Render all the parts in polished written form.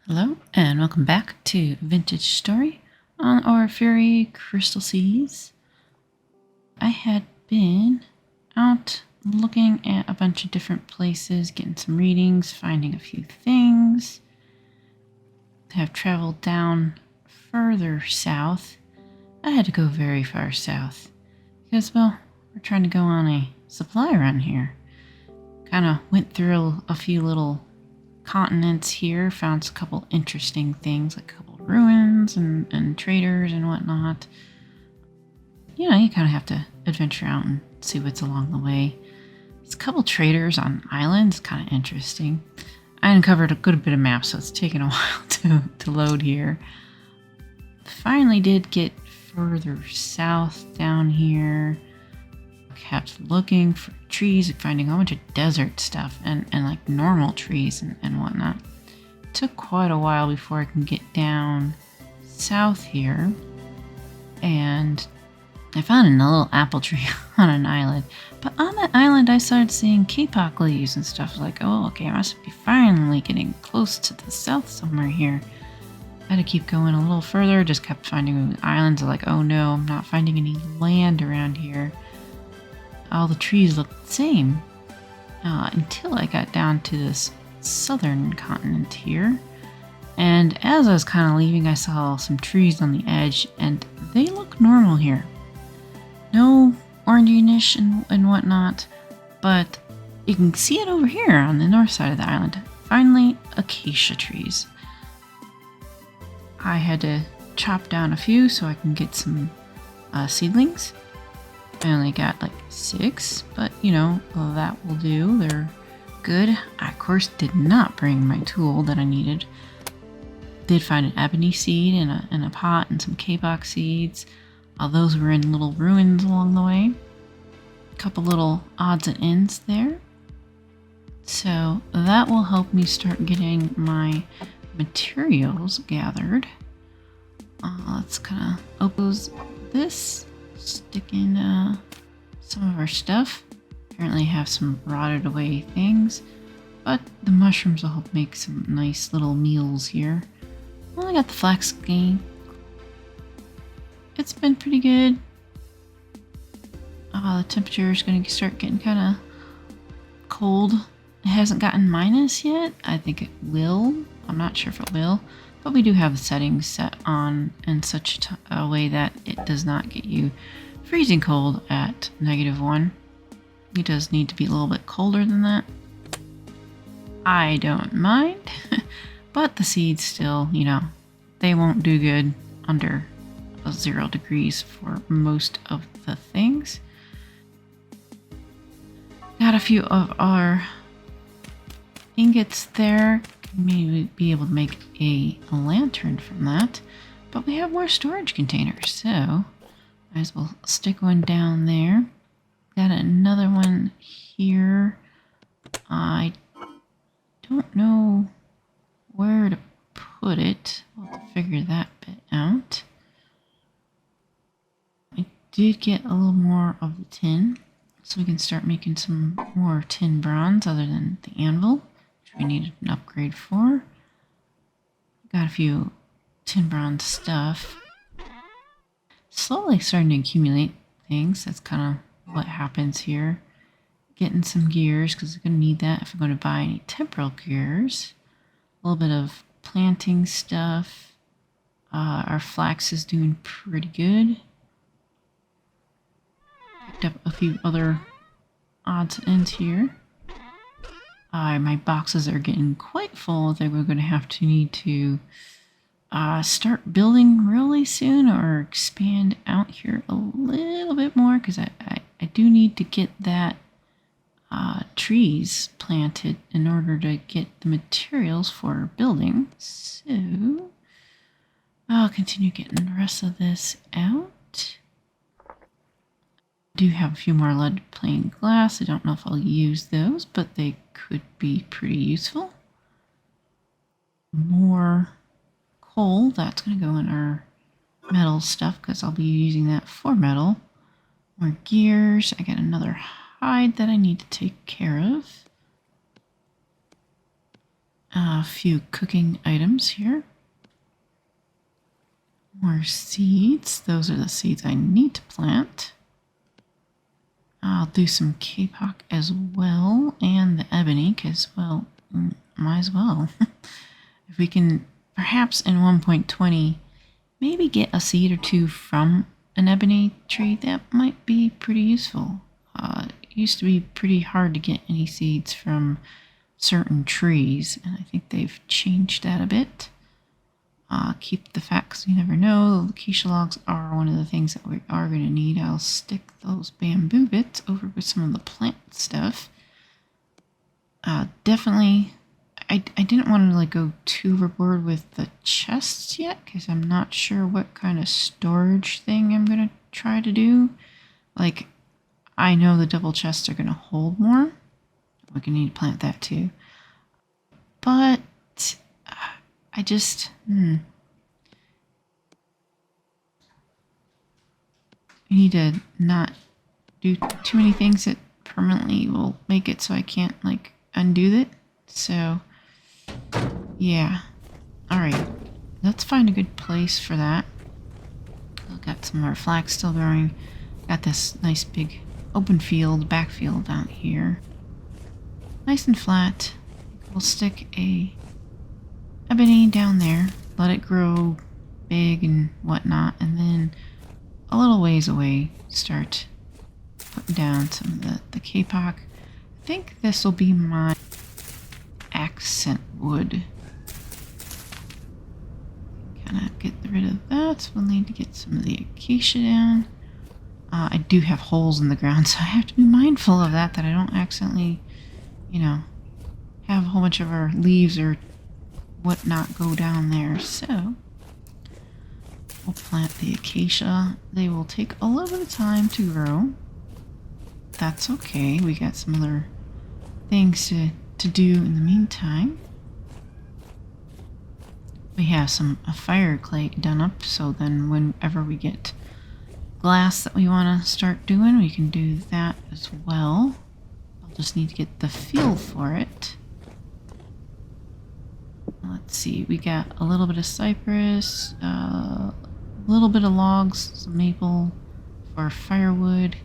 Hello and welcome back to Vintage Story on our fairy crystal seas. I had been out looking at a bunch of different places, getting some readings, finding a few things. Have traveled down further south. I had to go very far south because, well, we're trying to go on a supply run here. Kind of went through a few little continents here, found a couple interesting things like a couple ruins and traders and whatnot. You know, you kind of have to adventure out and see what's along the way. There's a couple traders on islands, kind of interesting. I uncovered a good bit of maps, so it's taken a while to load here. Finally did get further south down here. Kept looking for trees, finding a whole bunch of desert stuff and like normal trees and whatnot. It took quite a while before I can get down south here, and I found a little apple tree on an island. But on that island, I started seeing kapok leaves and stuff. I was like, oh, okay, I must be finally getting close to the south somewhere here. I had to keep going a little further, just kept finding islands. Like, oh no, I'm not finding any land around here. All the trees looked the same until I got down to this southern continent here. And as I was kind of leaving, I saw some trees on the edge, and they look normal here. No orangey-ish and whatnot, but you can see it over here on the north side of the island. Finally, acacia trees. I had to chop down a few so I can get some seedlings. I only got like 6, but you know, that will do. They're good. I, of course, did not bring my tool that I needed. Did find an ebony seed in a pot and some kapok seeds. All those were in little ruins along the way. A couple little odds and ends there. So that will help me start getting my materials gathered. Let's kind of open this. Stick in some of our stuff. Apparently have some rotted away things, but the mushrooms will help make some nice little meals here. Only got the flax skein. It's been pretty good. The temperature is going to start getting kind of cold. It hasn't gotten minus yet. I think it will. I'm not sure if it will, but we do have the settings set on in such a way that it does not get you freezing cold at -1. It does need to be a little bit colder than that. I don't mind, but the seeds still, you know, they won't do good under 0 degrees for most of the things. Got a few of our ingots there. Maybe be able to make a lantern from that, but we have more storage containers, so might as well stick one down there. Got another one here. I don't know where to put it. We'll have to figure that bit out. I did get a little more of the tin, so we can start making some more tin bronze other than the anvil, we needed an upgrade for. Got a few tin bronze stuff. Slowly starting to accumulate things. That's kind of what happens here. Getting some gears because I'm going to need that if I'm going to buy any temporal gears. A little bit of planting stuff. Our flax is doing pretty good. Picked up a few other odds and ends here. My boxes are getting quite full. I think we're going to need to start building really soon or expand out here a little bit more because I do need to get that trees planted in order to get the materials for building. So I'll continue getting the rest of this out. Do have a few more lead plain glass. I don't know if I'll use those, but they could be pretty useful. More coal, that's going to go in our metal stuff because I'll be using that for metal. More gears. I got another hide that I need to take care of. A few cooking items here. More seeds. Those are the seeds I need to plant. I'll do some kapok as well, and the ebony, because, well, might as well. If we can, perhaps in 1.20, maybe get a seed or two from an ebony tree, that might be pretty useful. It used to be pretty hard to get any seeds from certain trees, and I think they've changed that a bit. Keep the facts, you never know. The acacia logs are one of the things that we are going to need. I'll stick those bamboo bits over with some of the plant stuff. Definitely, I didn't want to like go too overboard with the chests yet, because I'm not sure what kind of storage thing I'm going to try to do. Like, I know the double chests are going to hold more. We're going to need to plant that too. But I just, I need to not do too many things that permanently will make it so I can't like undo it. So yeah. Alright. Let's find a good place for that. I've got some more flax still growing. Got this nice big open field, backfield out here. Nice and flat. We'll stick a ebony down there, let it grow big and whatnot, and then a little ways away start putting down some of the kapok. I think this will be my accent wood. Kind of get rid of that. We'll need to get some of the acacia down. I do have holes in the ground, so I have to be mindful of that I don't accidentally, you know, have a whole bunch of our leaves or whatnot go down there. So we'll plant the acacia. They will take a little bit of time to grow. That's okay. We got some other things to do in the meantime. We have a fire clay done up, so then whenever we get glass that we want to start doing, we can do that as well. I'll just need to get the feel for it. Let's see, we got a little bit of cypress, a little bit of logs, some maple for firewood.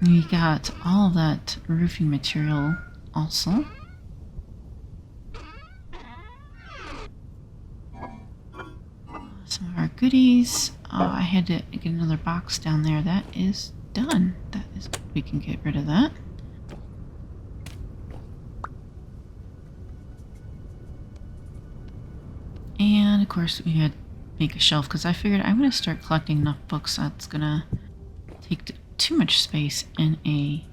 We got all of that roofing material also. Some of our goodies. I had to get another box down there. That is done. That is good. We can get rid of that. And of course we had to make a shelf because I figured I'm going to start collecting enough books that's going to take too much space in a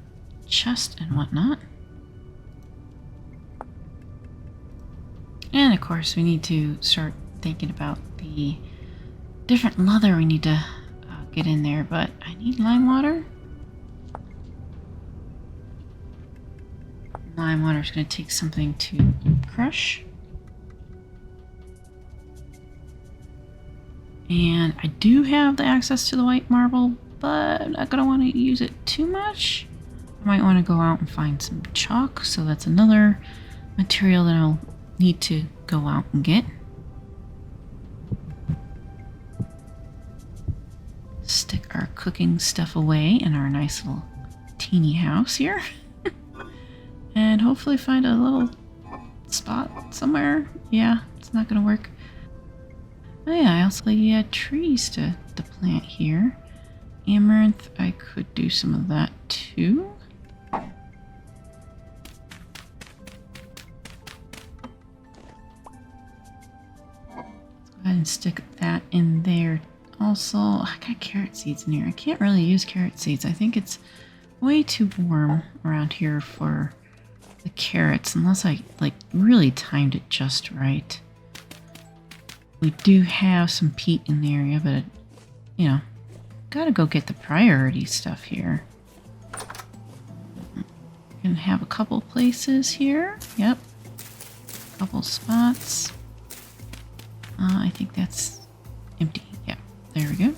chest and whatnot. And of course we need to start thinking about the different leather we need to get in there, but I need lime water. Lime water is going to take something to crush. And I do have the access to the white marble, but I'm not going to want to use it too much. I might want to go out and find some chalk, so that's another material that I'll need to go out and get. Stick our cooking stuff away in our nice little teeny house here. And hopefully find a little spot somewhere. Yeah, it's not going to work. Oh yeah, I also had trees to plant here. Amaranth, I could do some of that too. Let's go ahead and stick that in there. Also, I got carrot seeds in here. I can't really use carrot seeds. I think it's way too warm around here for the carrots, unless I like really timed it just right. We do have some peat in the area, but you know, gotta go get the priority stuff here. Gonna have a couple places here. Yep, a couple spots. I think that's empty. Yeah, there we go.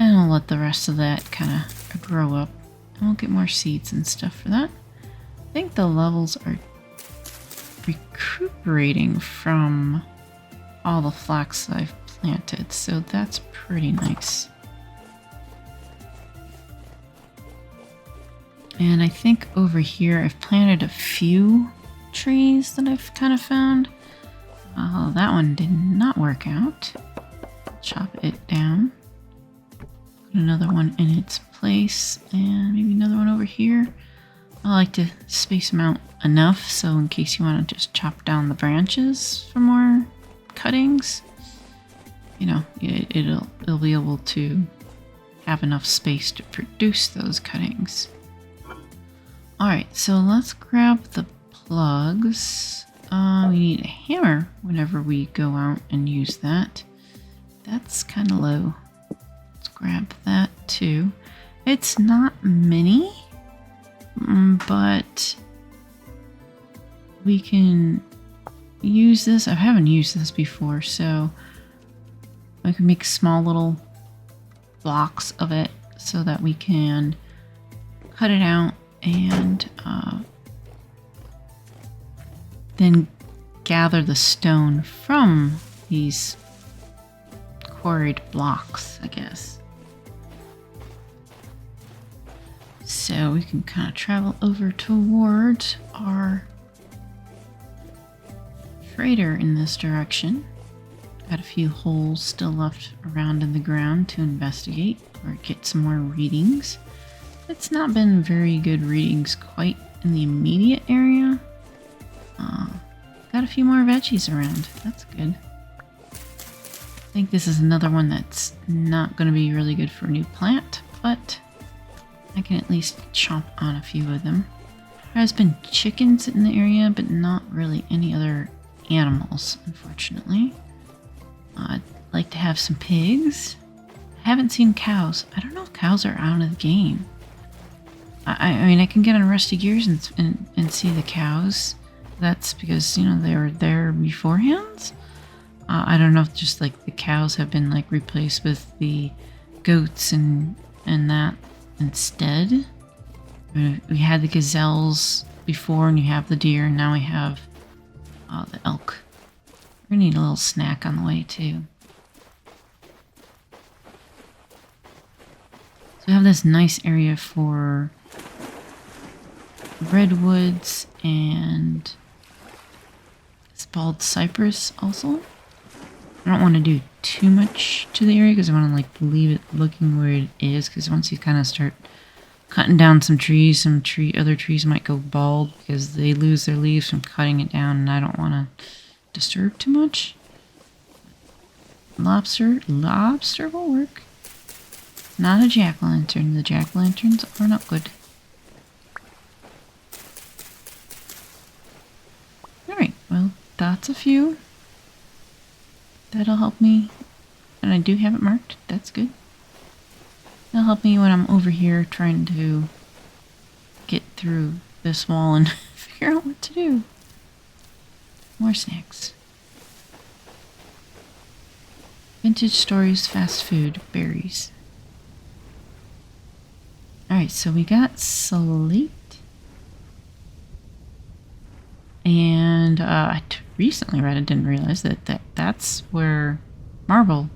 And I'll let the rest of that kind of grow up, and we'll get more seeds and stuff for that. think the levels are recuperating from all the flax I've planted, so that's pretty nice. And I think over here I've planted a few trees that I've kind of found. Oh, that one did not work out. Chop it down. Put another one in its place, and maybe another one over here. I like to space them out enough so in case you want to just chop down the branches for more cuttings, you know, it'll be able to have enough space to produce those cuttings. Alright, so let's grab the plugs. We need a hammer whenever we go out and use that. That's kind of low. Let's grab that too. It's not many, but we can use this. I haven't used this before, so I can make small little blocks of it so that we can cut it out and then gather the stone from these quarried blocks, I guess. So we can kind of travel over towards our freighter in this direction. Got a few holes still left around in the ground to investigate or get some more readings. It's not been very good readings quite in the immediate area. Got a few more veggies around. That's good. I think this is another one that's not going to be really good for a new plant, but I can at least chomp on a few of them. There has been chickens in the area, but not really any other animals, unfortunately. I'd like to have some pigs. I haven't seen cows. I don't know if cows are out of the game. I mean, I can get on Rusty Gears and see the cows. That's because, you know, they were there beforehand. I don't know if just like the cows have been like replaced with the goats and that instead. We had the gazelles before, and you have the deer, and now we have the elk. We're gonna need a little snack on the way too. So we have this nice area for redwoods and bald cypress also. I don't want to do too much to the area because I want to like leave it looking where it is, because once you kind of start cutting down some trees, other trees might go bald because they lose their leaves from cutting it down, and I don't want to disturb too much. Lobster will work. Not a jack-o'-lantern. The jack-o'-lanterns are not good. Alright, well, that's a few. That'll help me. And I do have it marked. That's good. That'll help me when I'm over here trying to get through this wall and figure out what to do. More snacks. Vintage Stories Fast Food Berries. Alright, so we got slate. And I recently read, I didn't realize that's where marble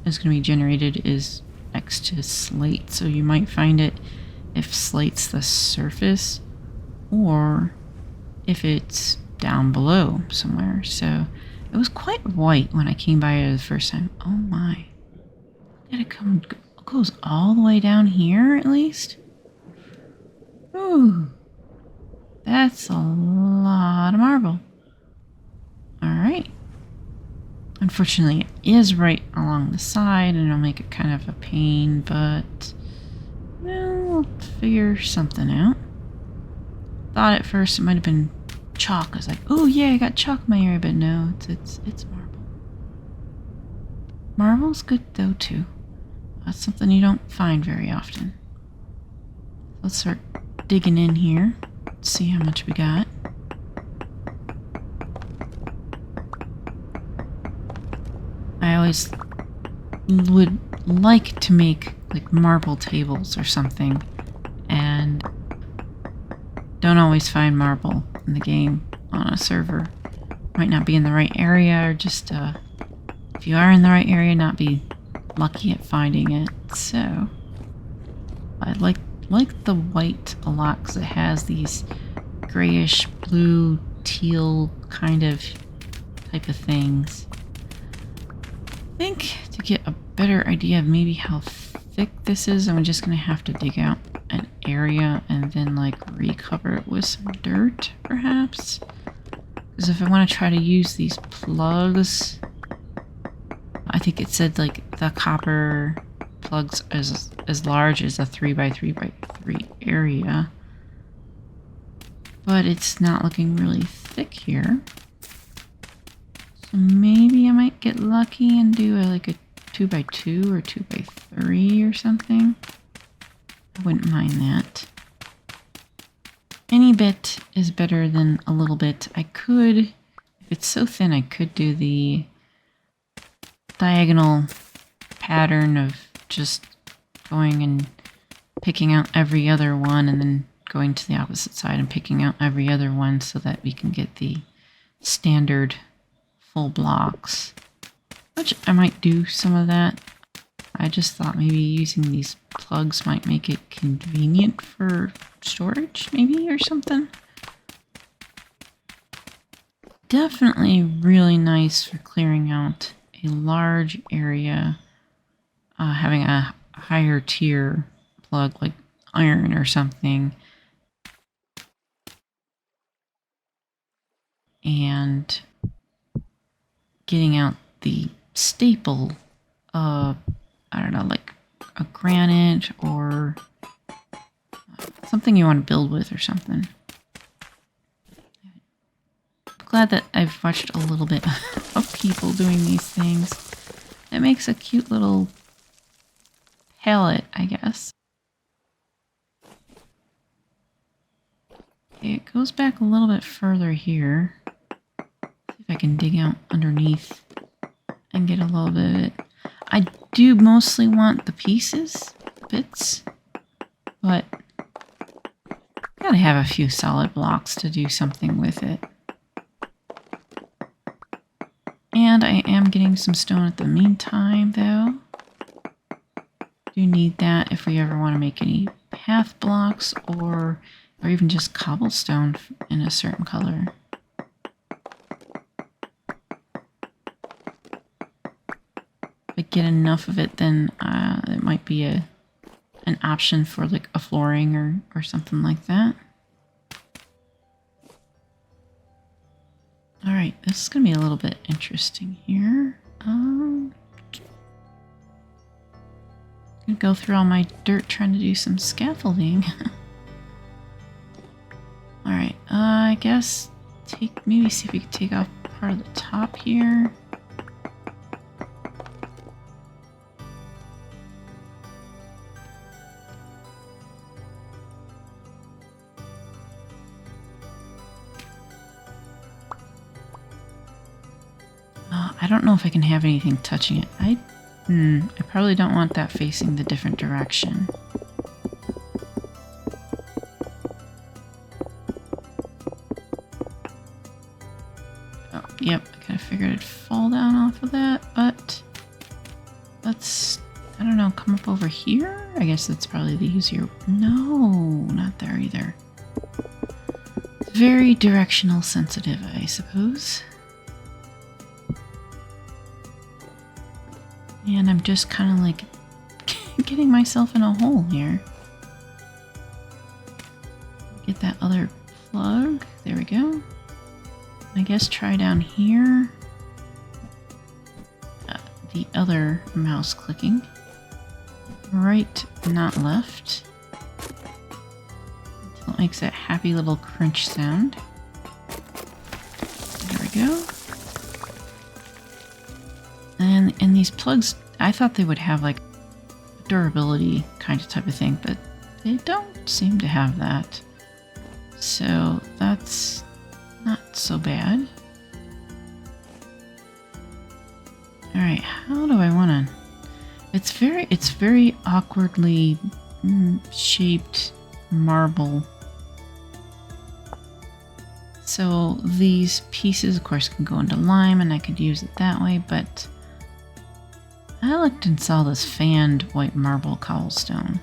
is going to be generated, is next to slate. So you might find it if slate's the surface, or if it's down below somewhere. So it was quite white when I came by it the first time. Oh my. Did it come? It goes all the way down here at least? Ooh. That's a lot of marble. Alright. Unfortunately, it is right along the side, and it'll make it kind of a pain, but we'll figure something out. Thought at first it might have been chalk. I was like, oh yeah, I got chalk in my area, but no, it's marble. Marble's good though too. That's something you don't find very often. Let's start digging in here. See how much we got. I always would like to make like marble tables or something, and don't always find marble in the game on a server. Might not be in the right area, or just if you are in the right area, not be lucky at finding it. So I like the white a lot because it has these grayish blue teal kind of type of things. I think to get a better idea of maybe how thick this is, I'm just gonna have to dig out an area and then like recover it with some dirt perhaps, because if I want to try to use these plugs, I think it said like the copper plugs as large as a 3x3x3 area, but it's not looking really thick here. So maybe I might get lucky and do like a 2x2 or 2x3 or something. I wouldn't mind that. Any bit is better than a little bit. I could, if it's so thin, I could do the diagonal pattern of just going and picking out every other one and then going to the opposite side and picking out every other one so that we can get the standard full blocks, which I might do some of that. I just thought maybe using these plugs might make it convenient for storage maybe or something. Definitely really nice for clearing out a large area, having a higher tier plug like iron or something, and getting out the staple, I don't know, like a granite or something you want to build with or something. Glad that I've watched a little bit of people doing these things. It makes a cute little palette, I guess. Okay, it goes back a little bit further here. See if I can dig out underneath and get a little bit of it. I do mostly want the pieces, bits, but gotta have a few solid blocks to do something with it. And I am getting some stone at the meantime, though. Do need that if we ever want to make any path blocks or even just cobblestone in a certain color. If I get enough of it, then it might be an option for like a flooring or something like that. Alright, this is going to be a little bit interesting here. I'm going to go through all my dirt trying to do some scaffolding. Alright, I guess maybe see if we can take off part of the top here. I don't know if I can have anything touching it. I probably don't want that facing the different direction. Oh, yep, I kind of figured it'd fall down off of that, but let's, I don't know, come up over here? I guess that's probably the easier. No, not there either. It's very directional sensitive, I suppose. And I'm just kind of like getting myself in a hole here. Get that other plug. There we go. I guess try down here. The other mouse clicking. Right, not left. Until it makes that happy little crunch sound. There we go. And these plugs, I thought they would have like durability kind of type of thing, but they don't seem to have that. So that's not so bad. Alright, how do I want to... It's very awkwardly shaped marble. So these pieces, of course, can go into lime, and I could use it that way, but I looked and saw this fanned white marble cobblestone.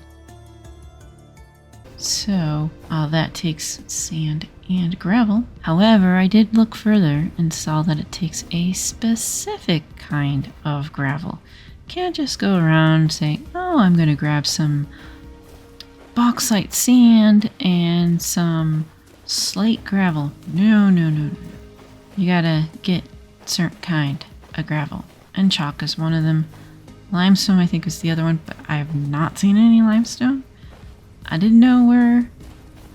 So that takes sand and gravel. However, I did look further and saw that it takes a specific kind of gravel. Can't just go around saying, oh, I'm going to grab some bauxite sand and some slate gravel. No, no, no, no. You gotta get a certain kind of gravel. And chalk is one of them. Limestone, I think, is the other one, but I have not seen any limestone. I didn't know where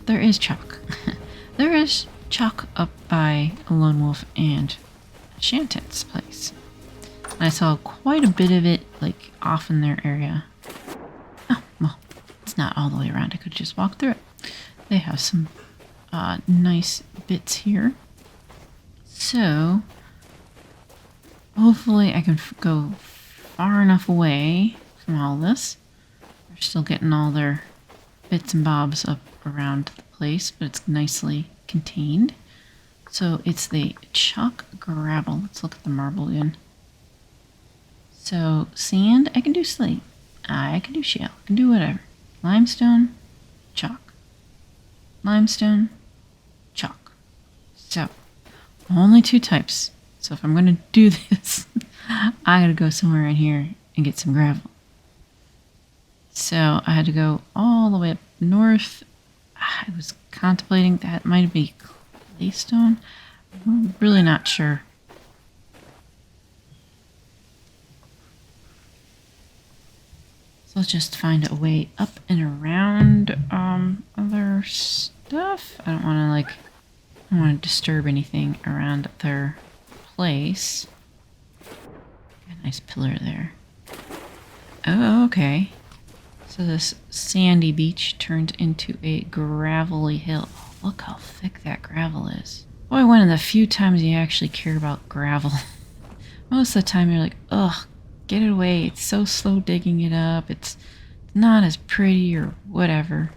there is chalk. There is chalk up by Lone Wolf and Shantet's place. And I saw quite a bit of it, like, off in their area. Oh, well, it's not all the way around. I could just walk through it. They have some nice bits here. So, hopefully I can go far enough away from all this. They're still getting all their bits and bobs up around the place, but it's nicely contained. So it's the chalk gravel. Let's look at the marble again. So sand, I can do slate. I can do shale. I can do whatever. Limestone, chalk. Limestone, chalk. So only two types. So if I'm going to do this, I got to go somewhere in here and get some gravel. So I had to go all the way up north. I was contemplating that might be claystone. I'm really not sure. So let's just find a way up and around other stuff. I don't want to disturb anything around their place. Got a nice pillar there. Oh, okay. So this sandy beach turned into a gravelly hill. Oh, look how thick that gravel is. Boy, one of the few times you actually care about gravel. Most of the time you're like, ugh, get it away. It's so slow digging it up. It's not as pretty or whatever.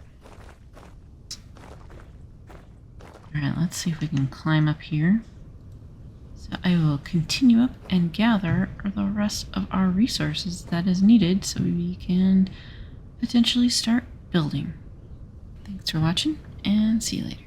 Alright, let's see if we can climb up here. So I will continue up and gather the rest of our resources that is needed so we can potentially start building. Thanks for watching, and see you later.